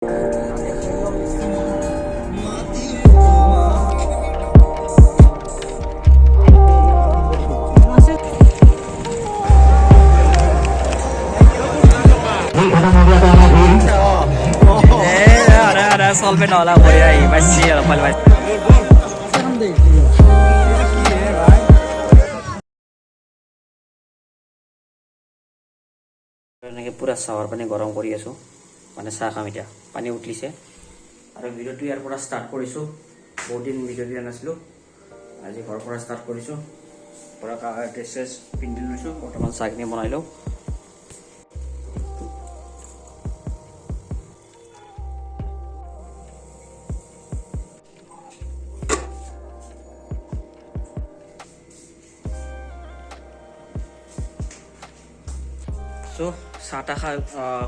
Solve nola por aí, vai ser, ela vai. এনেকৈ পুৰা shower পানী গৰম কৰি আছোঁ মানে চাহ খাম এতিয়া পানী উঠিছে আৰু ভিডিঅ'টো ইয়াৰ পৰা ষ্টাৰ্ট কৰিছোঁ বহুত দিন ভিডিঅ' দিয়া নাছিলোঁ আজি ঘৰৰ পৰা ষ্টাৰ্ট কৰিছোঁ পুৰা ড্ৰেছ পিন্ধি লৈছোঁ বৰ্তমান চাহখিনি বনাই লওঁ চাহ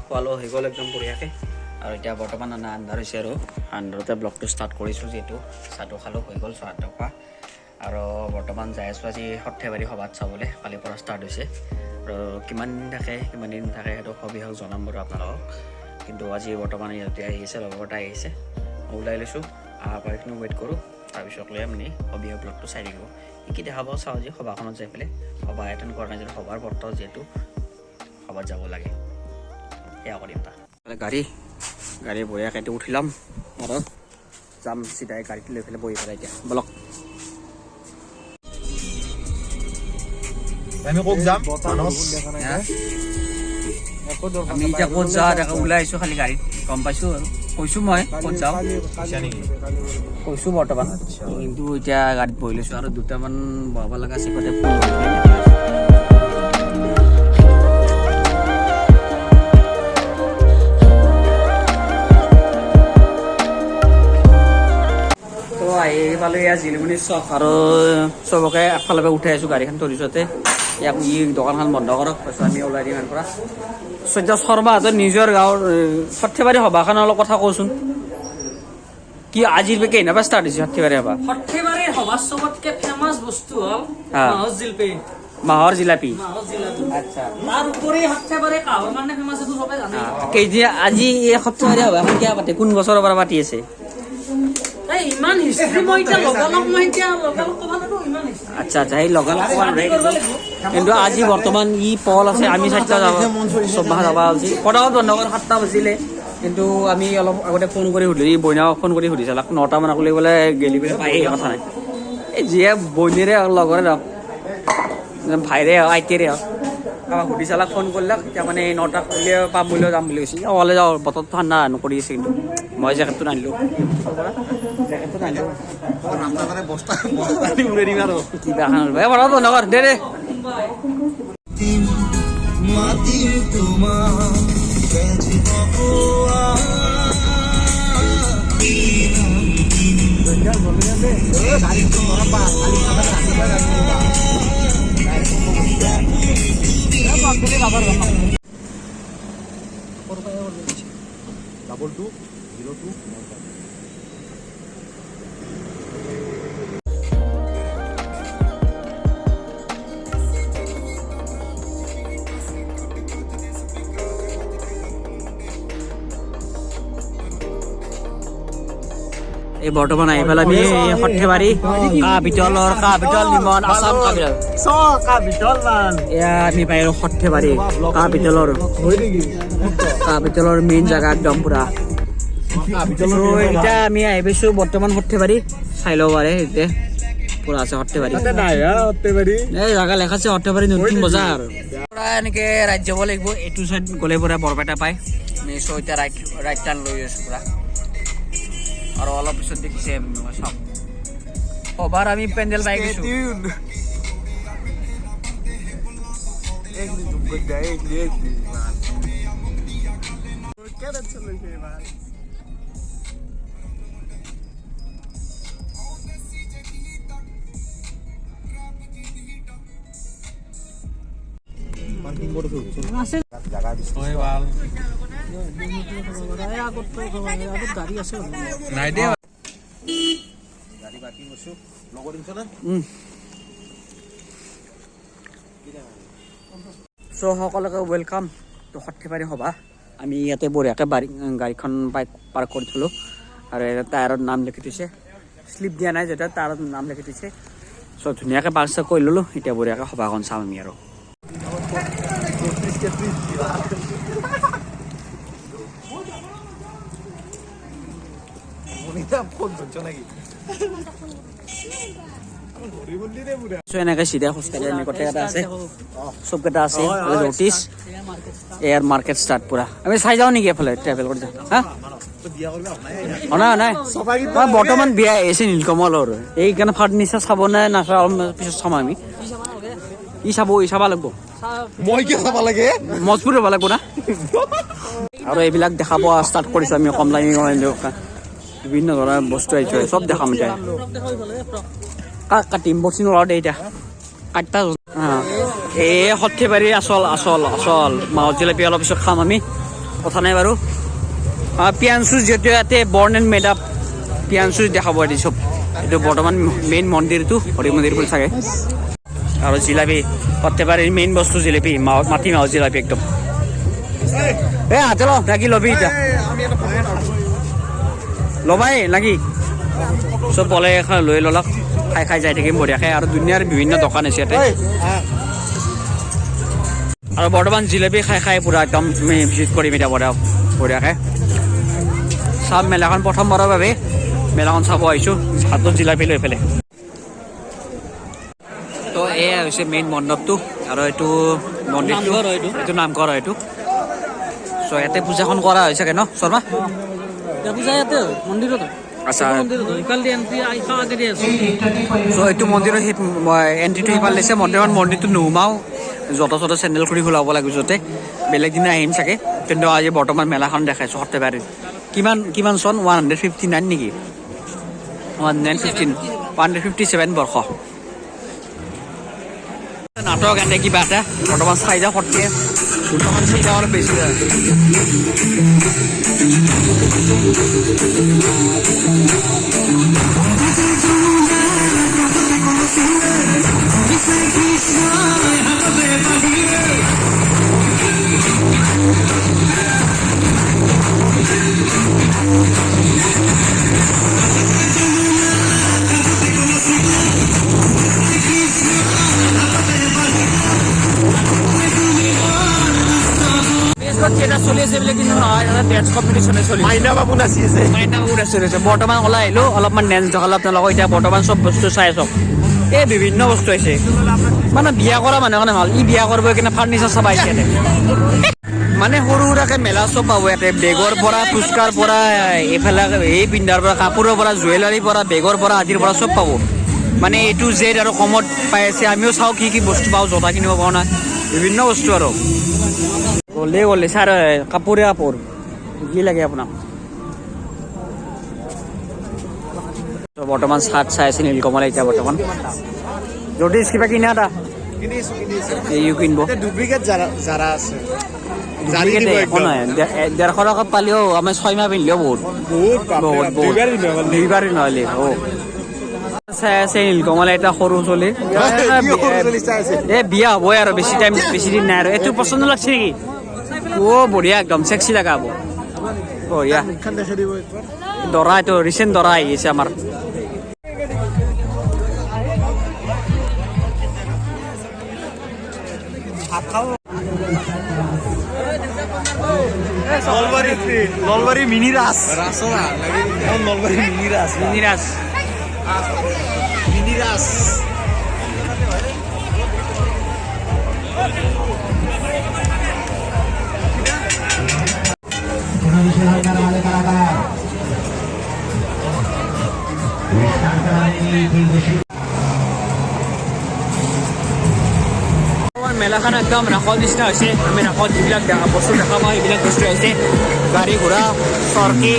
খোৱালো হৈ গ'ল একদম বঢ়িয়াকৈ আৰু এতিয়া বৰ্তমান আন্ধাৰ হৈছে আৰু আন্ধাৰতে ব্লগটো ষ্টাৰ্ট কৰিছোঁ যিহেতু চাহটো খালোঁ হৈ গ'ল চাহটো খোৱা আৰু বৰ্তমান যাই আছোঁ আজি সৰ্থেবাৰী সভাত চাবলৈ কালিৰ পৰা ষ্টাৰ্ট হৈছে আৰু কিমান দিন থাকে সেইটো সবিশেষ জনাম বাৰু আপোনালোকক কিন্তু আজি বৰ্তমান ইয়াতে আহিছে লগতে আহিছে ওলাই লৈছোঁ আহাৰখিনি ৱেইট কৰোঁ তাৰপিছত লৈ আপুনি সবিশেষ ব্লগটো চাই থাকিব কি দেখাব চাওঁ যে সভাখনত যাই পেলাই সভা এটেণ্ড কৰা নাই যদি সভাৰ বৰ্ত যিহেতু সভাত যাব লাগে সেয়া কৰিম গাড়ী বঢ়িয়াকৈ উঠি ল'ম আৰু যাম চিধাই গাড়ীটো লৈ পেলাই বহি পেলাই এতিয়া বলক আমি এতিয়া ক'ত যাওঁ তাকে ওলাই আহিছোঁ খালি গাড়ীত গম পাইছোঁ আৰু কৈছোঁ মই ক'ত যাওঁ কৈছোঁ বৰ্তমান কিন্তু এতিয়া গাড়ীত বহি লৈছোঁ আৰু দুটামান বহাব লগা আছে তাতে আহি পালোঁ এয়া জিলিমনি চক আৰু চবকে আগফালৰ পৰা উঠাই আছোঁ গাড়ীখন তৰিছতে ইয়াক ই দোকানখন বন্ধ কৰক তাৰপিছত আমি ওলাই দিম ইয়াৰ পৰা সূৰ্য শৰ্মাহঁতৰ নিজৰ গাঁৱৰ সৰ্থেবাৰী সভাখন অলপ কথা কওঁচোন কি আজিৰ পৰা কেইদিনৰ পৰা ষ্টাৰ্ট হৈছে সৰ্থেবাৰী সভা চবতকে ফেমাছ বস্তু হ'ল মাহৰ জিলাপি আচ্ছা তাৰ উপৰি সৰ্থেবাৰী কাহৰ কাৰণে ফেমাছ এইটো চবে জানে কেইদিন আজি এই সৰ্থেবাৰী সভাখন কিয় পাতে কোন বছৰৰ পৰা পাতি আছে ইমান হিষ্ট্ৰী মই এতিয়া লগালগ ক'ব লাগিব ইমান আচ্ছা সেই লগালগ কিন্তু আজি বৰ্তমান ই পল আছে আমি 4টা যাব যাবা উচিত পটাপট বন্ধ কৰা 7টা বাজিলে কিন্তু আমি অলপ আগতে ফোন কৰি সুধিলোঁ বইনাক ফোন কৰি সুধিছিল 9টা মানক লৈ বোলে গেলি পেলাই পাই কথা নাই এই যিয়ে বইনেৰে লগৰে হওক ভাইৰে হওক আইতেৰে হওক কাৰোবাক সুধি চালাক ফোন কৰিলাক এতিয়া মানে 9টা কৰিলে পাম বুলিও যাম বুলি কৈছে অলে যাওঁ বতৰটো ঠাণ্ডা নকৰি আছে কিন্তু মই জেকেটটো নানিলোঁ কিবা নকৰ দে এই বৰ্তমান আহি পেলাই আমি সৰ্থেবাৰী কাপিতল নিমন আছাম এয়া আমি পাই সৰ্থেবাৰী কাপিতলৰ মেইন জেগা একদম পুৰা এতিয়া আমি আহি পাইছোঁ বৰ্তমান সৰ্থেবাৰী চাই ল'ব পাৰে এতিয়া পুৰা আছে সৰ্থেবাৰী এই জেগা লেখা আছে সৰ্থেবাৰী নতুন বজাৰ পুৰা এনেকৈ ৰাইড যাব লাগিব এইটো চাইড গ'লে পুৰা বৰপেটা পায় আমি চ' এতিয়া ৰাইট টাৰ্ণ লৈ আছোঁ পুৰা আৰু অলপ পিছত দেখিছে চাওক সভাৰ আমি পেণ্ডেল পাই গৈছোঁ গাড়ী আছে চ' সকলোকে ৱেলকাম তো সৰ্থেবাৰী সভা আমি ইয়াতে বঢ়িয়াকৈ গাড়ীখন পাৰ্ক কৰি থলোঁ আৰু এটা টায়াৰত নাম লিখি থৈছে শ্লিপ দিয়া নাই যেতিয়া টায়াৰত নাম লিখি থৈছে চ' ধুনীয়াকৈ পাৰ্ক চাৰ্ক কৰি ল'লোঁ এতিয়া বঢ়িয়াকৈ সভাখন চাম আমি আৰু এনেকৈ চিধা খোজকাঢ়ি আমি গোটেইকেইটা আছে চবকেইটা আছে নটিছ এয়াৰ মাৰ্কেট ষ্টাৰ্ট পুৰা আমি চাই যাওঁ নেকি এফালে ট্ৰেভেল কৰি যাওঁ হা নাই নাই মই বৰ্তমান বিয়া আহিছে নীলকমলৰ এইকাৰণে ফাৰ্নিচাৰ চাব নাই নাচাওঁ পিছত চাম আমি ই চাব লাগিব মই কি চাব লাগে মজবুত হ'ব লাগিব না আৰু এইবিলাক দেখাব ষ্টাৰ্ট কৰিছোঁ আমি কম দামী বিভিন্ন ধৰণৰ বস্তু আহিছে চব দেখাম এতিয়া কাটিম বস্তু নোলাওঁ দে এতিয়া কাটটা এই সৰ্থেবাৰী আচল মাহত জিলাপি অলপ পিছত খাম আমি কথা নাই বাৰু পিয়াঞ্চু যিহেতু ইয়াতে বৰ্ণ এণ্ড মেড আপ পিয়াঞ্চু দেখাব এটি চব এইটো বৰ্তমান মেইন মন্দিৰটো হৰি মন্দিৰ বুলি চাগে আৰু জিলাপি সৰ্থেবাৰীৰ মেইন বস্তু জিলাপি মাটি মাহৰ জিলাপি একদম হাতে ল নাকি ল'বি এতিয়া ল'বাই নাকি চব পলে এখন লৈ ল'লক খাই যাই থাকিম বঢ়িয়াকৈ আৰু দুনিয়াৰ বিভিন্ন দোকান আছে ইয়াতে আৰু বৰ্তমান জিলাপি খাই পুৰা একদম ভিজিট কৰিম এতিয়া বঢ়িয়াকৈ চাম মেলাখন প্ৰথমবাৰৰ বাবে মেলাখন চাব আহিছোঁ হাতত জিলাপি লৈ পেলাই তো এয়া হৈছে মেইন মণ্ডপটো আৰু এইটো মন্দিৰটো এইটো নামঘৰ হয় এইটো চ' ইয়াতে পূজাখন কৰা হৈ চাগে ন শৰ্মা পূজা ইয়াতে মন্দিৰত আচ্ছা চ' এইটো মন্দিৰৰ সেই এণ্ট্ৰিটো সিফালে দিছে মন্দিৰটো নোসোমাওঁ যত চেণ্ডেল খুলি খোলাব লাগিব য'তে বেলেগ দিনা আহিম চাগে কিন্তু আজি বৰ্তমান মেলাখন দেখাইছোঁ সৰ্থেবাৰীত কিমান চন 159 নেকি 157 বৰ্ষ নাটক এনে কিবা এটা বৰ্তমান চাই যাওঁ সত্ৰীয়ে বৰ্তমান চাই যাওঁ অলপ বেছি থিয়েটাৰ চলি আছে বোলে কিন্তু নহয় ডেন্স কম্পিটিশ্যনে চলি মাইনা বাবু নাচি আছে বৰ্তমান ওলাই আহিলোঁ অলপমান ডেন্স দেখালোঁ আপোনালোকক এতিয়া বৰ্তমান চব বস্তু চাই আছক এই বিভিন্ন বস্তু আহিছে মানে বিয়া কৰা মানুহ কাৰণে ভাল ই বিয়া কৰিব কিনে ফাৰ্নিচাৰ চাব আহিছে ইয়াতে মানে সৰু সুৰাকৈ মেলা চব পাব ইয়াতে বেগৰ পৰা ফুচকাৰ পৰা এইফালে এই পিন্ধাৰ পৰা কাপোৰৰ পৰা জুৱেলাৰীৰ পৰা বেগৰ পৰা আদিৰ পৰা চব পাব মানে এইটো জেড আৰু কমত পাই আছে আমিও চাওঁ কি বস্তু পাওঁ জোতা কিনিব পাওঁ না বিভিন্ন বস্তু আৰু গ'লে ছাৰ কাপোৰ কি লাগে আপোনাক বৰ্তমান চাৰ্ট চাই আছে নীলকমল এতিয়া বৰ্তমান যদি কিবা কিনা এটা এইও কিনিব ডুপ্লিকেট জাৰা আছে একো নাই 150 টকাত পালেও আমি 6 মাহ পিন্ধিলেও বহুত দুইবাৰ নহ'লে চাই আছে নীলকমল এটা সৰু চলি বিয়া হ'বই আৰু বেছি দিন নাই আৰু এইটো পচন্দ লাগছে নেকি বঢ়িয়া একদম চেক্সি লগা হ'ব বঢ়িয়া দৰা এইটো ৰিচেণ্ট দৰা আহি আছে আমাৰ নলবাৰী মিনি ৰাস নলবাৰী মিনি ৰাস মেলাখন একদম ৰাসৰ নিচিনা হৈছে আমি ৰাসত যিবিলাক বস্তু দেখা পাওঁ সেইবিলাক বস্তু আহিছে গাড়ী ঘোঁৰা চৰকি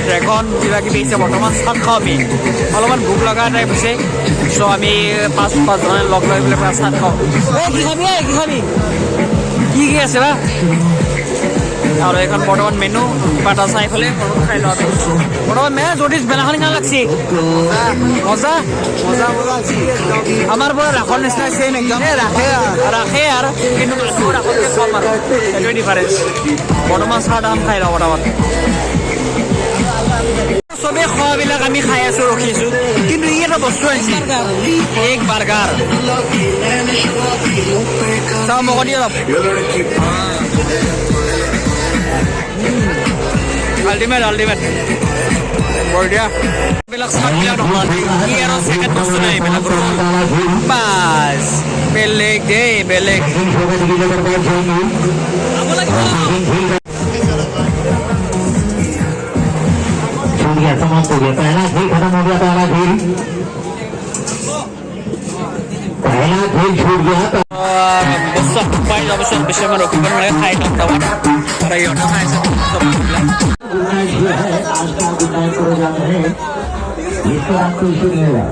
ড্ৰেগন কিবা কিবি আহিছে বৰ্তমান চাট খাওঁ আমি অলপমান ভোক লগা টাইপ হৈছে চ' আমি পাঁচজনে লগ লৈ পেলাই চাট খাওঁ কি খাবি কি আছে বা আৰু এইখন বৰ্তমান মেনু কিবা এটা চাই পেলাই ঘৰত খাই লোৱা আমি বৰ্তমান মেলা জ্যোতিষ মেলাখন কেনে লাগছি মজা মজা মজা আছে আমাৰ পৰা ৰাসৰ নিচিনা চেম একদম ৰাখে আৰু কিন্তু ৰাসতকৈ কম আৰু সেইটোৱে ডিফাৰেঞ্চ বৰ্তমান চাহ দাম খাই লওঁ বৰ্তমান চবেই খোৱাবিলাক আমি খাই আছোঁ ৰখিছোঁ কিন্তু ই এটা বস্তু আনিছে এক বাৰ্গাৰ চাওঁ মোক দি অলপ আল্টিমেট বঢ়িয়া এইবিলাক চাহবিলাক নহয় ই আৰু ছেকেণ্ড বস্তু নাই এইবিলাক বাছ বেলেগ দেই বেলেগ समाप्त हो गया पहला खेल खत्म हो गया पहला खेल छूट गया বস্তু পাই যোৱাৰ পিছত বেছি সময় ৰখিব নোৱাৰে খাই লওঁ তাৰপৰা আৰু ইহঁতে খাইছে आज का गुड नाइट प्रोग्राम है इसको आपको इशू नहीं होगा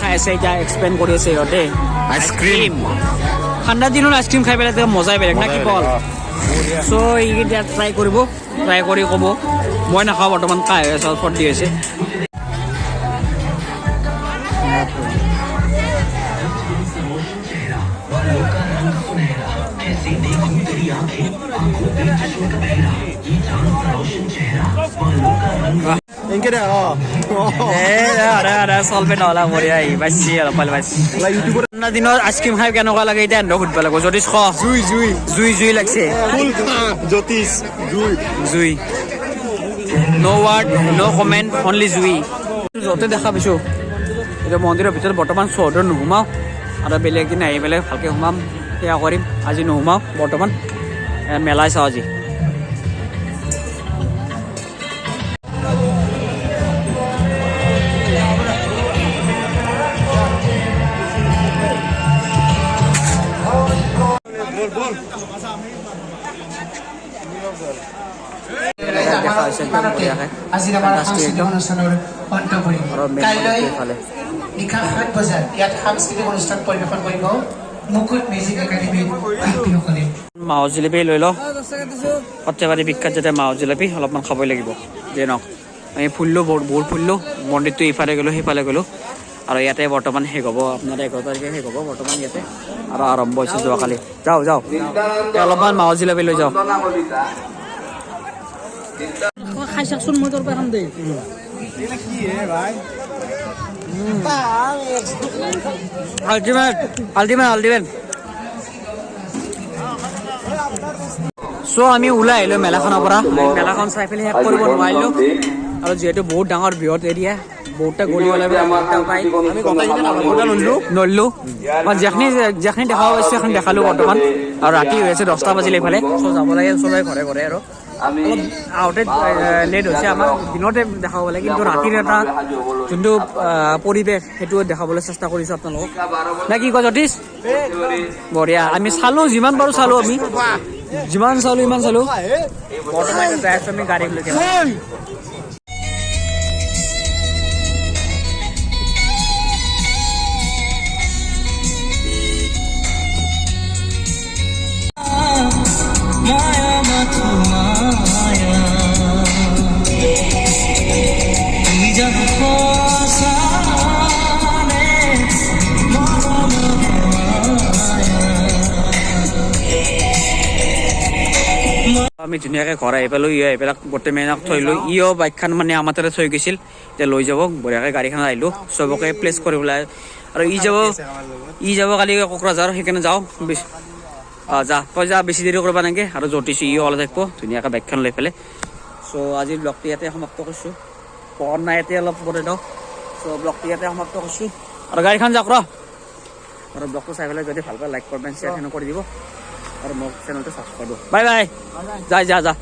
খাই আছে এতিয়া এক্সপ্লেইন কৰি আছে সিহঁতে আইচক্ৰীম ঠাণ্ডা দিনত আইচক্ৰীম খাই পেলাই মজাই বেলেগ না কি বল চ' এইকেইটা ট্ৰাই কৰিব ট্ৰাই কৰি ক'ব মই নাখাওঁ বৰ্তমান খাই আছে চৰ্ট দি আছে এনেকে দে চলবে নহ'লে বঢ়িয়া আহি পাইছি অলপ পালে পাইছি ইউটিউবত ঠাণ্ডা দিনত আইচক্ৰীম খাই কেনেকুৱা লাগে এতিয়া এনে সুধিব লাগিব যদি জুই লাগছে জ্যোতিষ জুই ন' ৱাৰ্ড ন' কমেণ্ট অনলি জুই য'তে দেখা পাইছোঁ এতিয়া মন্দিৰৰ ভিতৰত বৰ্তমান চৌধৰ নোসোমাওঁ আৰু বেলেগ দিন আহি পেলাই ভালকৈ সোমাম সেয়া কৰিম আজি নোসোমাওঁ বৰ্তমান মেলাই চাওঁ আজি আজি আমাৰ সাংস্কৃতিক অনুষ্ঠানৰ অন্ত পৰিব কাইলৈ নিশা 7 বজাত ইয়াত সাংস্কৃতিক অনুষ্ঠান পৰিৱেশন কৰিব মুকুট মিউজিক একাডেমীৰ শিল্পীসকলে মাও জিলাপি লৈ লওঁ সৰ্থেবাৰী বিখ্যাত যাতে মাও জিলাপি অলপমান খাবই লাগিব যে নহওক আমি ফুলিলোঁ বহুত ফুলিলোঁ মন্দিৰটো ইফালে গ'লোঁ সিফালে গ'লোঁ আৰু ইয়াতে বৰ্তমান শেষ হ'ব আপোনাৰ 11 তাৰিখে শেষ হ'ব বৰ্তমান ইয়াতে আৰু আৰম্ভ হৈছে যোৱাকালি যাওঁ অলপমান মাও জিলাপি লৈ যাওঁ খাই চাকচোন মই তোৰ পৰা খাম দেই আল্টিমেট চ' আমি ওলাই আহিলোঁ মেলাখনৰ পৰা মেলাখন চাই পেলাই শেষ কৰিব নোৱাৰিলোঁ আৰু যিহেতু বহুত ডাঙৰ বৃহৎ এৰিয়া বহুতটা গলি ওলাই নললোঁ যিখিনি দেখা পাইছোঁ সেইখিনি দেখালোঁ বৰ্তমান আৰু ৰাতি হৈ আছে 10টা বাজিলে এইফালে চ' যাব লাগে চবে ঘৰে ঘৰে আৰু অলপ আহোঁতে লেট হৈছে আমাৰ দিনতে দেখাব লাগে কিন্তু ৰাতিৰ এটা যোনটো পৰিৱেশ সেইটো দেখাবলৈ চেষ্টা কৰিছোঁ আপোনালোকক নে কি কয় জ্যোতিষ বঢ়িয়া আমি চালোঁ যিমান পাৰোঁ চালোঁ আমি যিমান চালোঁ ইমান চালোঁ বৰ্তমান যাই আছোঁ আমি গাড়ীলৈকে আমি ধুনীয়াকৈ ঘৰ আহি পালোঁ ই আহি পেলাই গোটেই মেইনক থৈ লৈ ইও বাইকখন মানে আমাৰ তাতে থৈ গৈছিল এতিয়া লৈ যাব বঢ়িয়াকৈ গাড়ীখন আহিলোঁ চবকে প্লেচ কৰিবলৈ আৰু ই যাব কালি কোকৰাঝাৰ সেইকাৰণে যাওঁ তই যা বেছি দেৰি কৰিব নালাগে আৰু জ্যোতিষ ইও অলপ থাকিব ধুনীয়াকৈ বাইকখন লৈ পেলাই চ' আজিৰ ব্লগটো ইয়াতে সমাপ্ত কৰিছোঁ পঢ়ন নাই ইয়াতে অলপ বনাই দিওঁ চ' ব্লগটো ইয়াতে সমাপ্ত কৰিছোঁ আৰু গাড়ীখন যাওক আৰু ব্লগটো চাই পেলাই যদি ভাল পায় লাইক কমেণ্ট শ্বেয়াৰ কৰি দিব আৰু মোক চেনেলটো ছাবস্ক্ৰাইব কৰিব বাই বাই যা